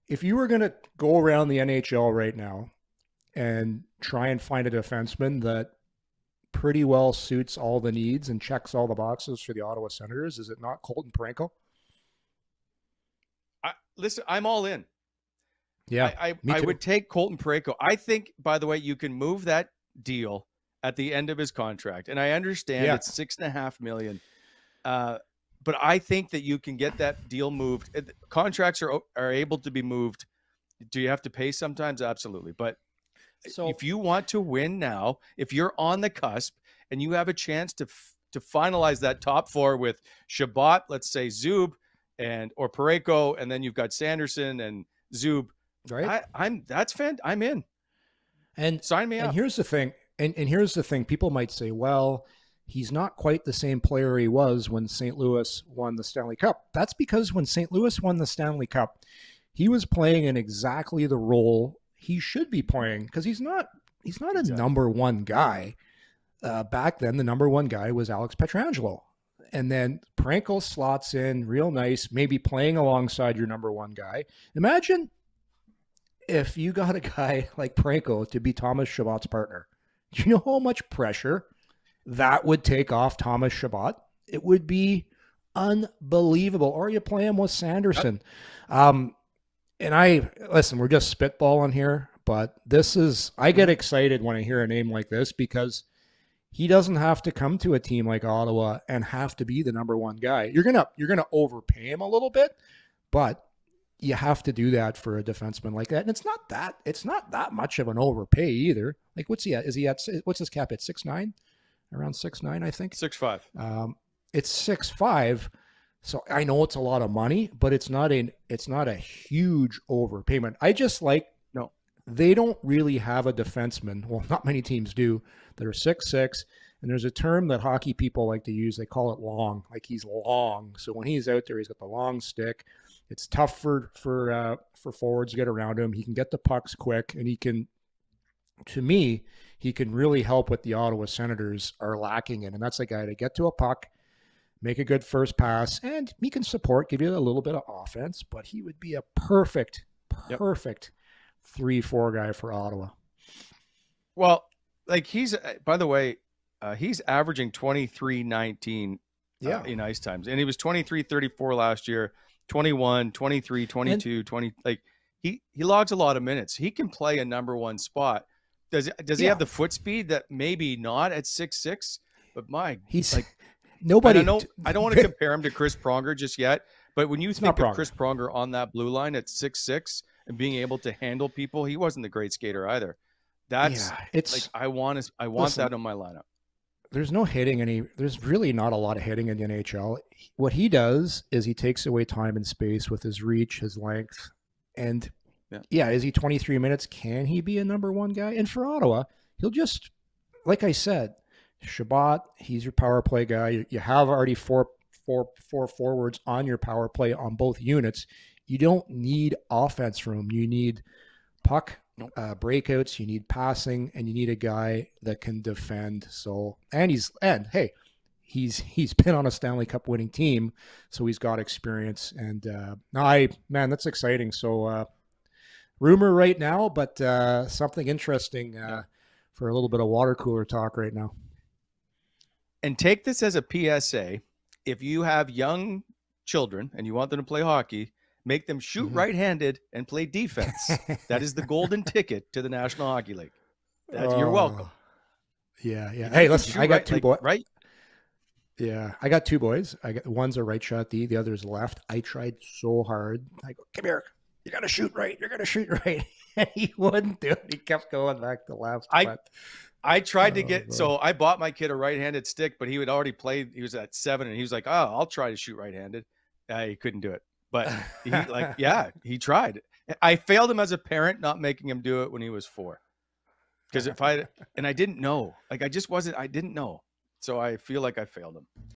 if you were going to go around the NHL right now and try and find a defenseman that pretty well suits all the needs and checks all the boxes for the Ottawa Senators, is it not Colton Parayko? Listen, I'm all in. Yeah, I would take Colton Parayko. I think, by the way, you can move that deal at the end of his contract, and I understand it's $6.5 million. But I think that you can get that deal moved. Contracts are able to be moved. Do you have to pay sometimes? Absolutely. But so if you want to win now, if you're on the cusp and you have a chance to finalize that top four with Chabot, let's say Zub or Parayko, and then you've got Sanderson and Zub, right? I'm in. And sign me up. And here's the thing. And here's the thing. People might say, well, he's not quite the same player he was when St. Louis won the Stanley Cup. That's because when St. Louis won the Stanley Cup, he was playing in exactly the role he should be playing, because he's not a number one guy. Back then, the number one guy was Alex Pietrangelo. And then Parayko slots in real nice, maybe playing alongside your number one guy. Imagine if you got a guy like Parayko to be Thomas Chabot's partner. Do you know how much pressure that would take off Thomas Chabot? It would be unbelievable. Or you play him with Sanderson. And listen, we're just spitballing here, but I get excited when I hear a name like this, because he doesn't have to come to a team like Ottawa and have to be the number one guy. You're gonna overpay him a little bit, but you have to do that for a defenseman like that. And it's not that much of an overpay either. Like, what's he at? What's his cap at? 6'9"? Around 6'9", I think. 6'5". It's 6'5". So I know it's a lot of money, but it's not a huge overpayment. I just they don't really have a defenseman. Well, not many teams do, that are 6'6", and there's a term that hockey people like to use. They call it long. Like, he's long. So when he's out there, he's got the long stick. It's tough for forwards to get around him. He can get the pucks quick, and he can really help what the Ottawa Senators are lacking in. And that's a guy to get to a puck, make a good first pass, and he can give you a little bit of offense, but he would be a perfect 3-4 guy for Ottawa. Well, like, by the way, he's averaging 23-19 in ice times. And he was 23-34 last year, 21, 23, 22, 20. Like, he logs a lot of minutes. He can play a number one spot. Does he have the foot speed that maybe not at 6'6"? But he's like, nobody. I don't want to compare him to Chris Pronger just yet. But when you think of Chris Pronger on that blue line at 6'6" and being able to handle people, he wasn't a great skater either. I want that in my lineup. There's no hitting there's really not a lot of hitting in the NHL. What he does is he takes away time and space with his reach, his length. And is he 23 minutes? Can he be a number one guy? And for Ottawa, he'll just, like I said, Chabot, he's your power play guy. You have already four forwards on your power play on both units. You don't need offense from him. You need puck breakouts, you need passing, and you need a guy that can defend. So, he's been on a Stanley Cup winning team, so he's got experience. And that's exciting. So, rumor right now, but something interesting for a little bit of water cooler talk right now. And take this as a PSA: if you have young children and you want them to play hockey, make them shoot right-handed and play defense. That is the golden ticket to the National Hockey League. You're welcome. Yeah. Hey, listen, I got two boys. Right? Yeah, I got two boys. One's a right shot D, the other's left. I tried so hard. I go, come here. You got to shoot right. You're going to shoot right. And he wouldn't do it. He kept going back to left. I tried to get, so I bought my kid a right-handed stick, but he had already played. He was at 7, and he was like, I'll try to shoot right-handed. He couldn't do it. But he tried. I failed him as a parent, not making him do it when he was 4. Because I didn't know. Like, I didn't know. So I feel like I failed him.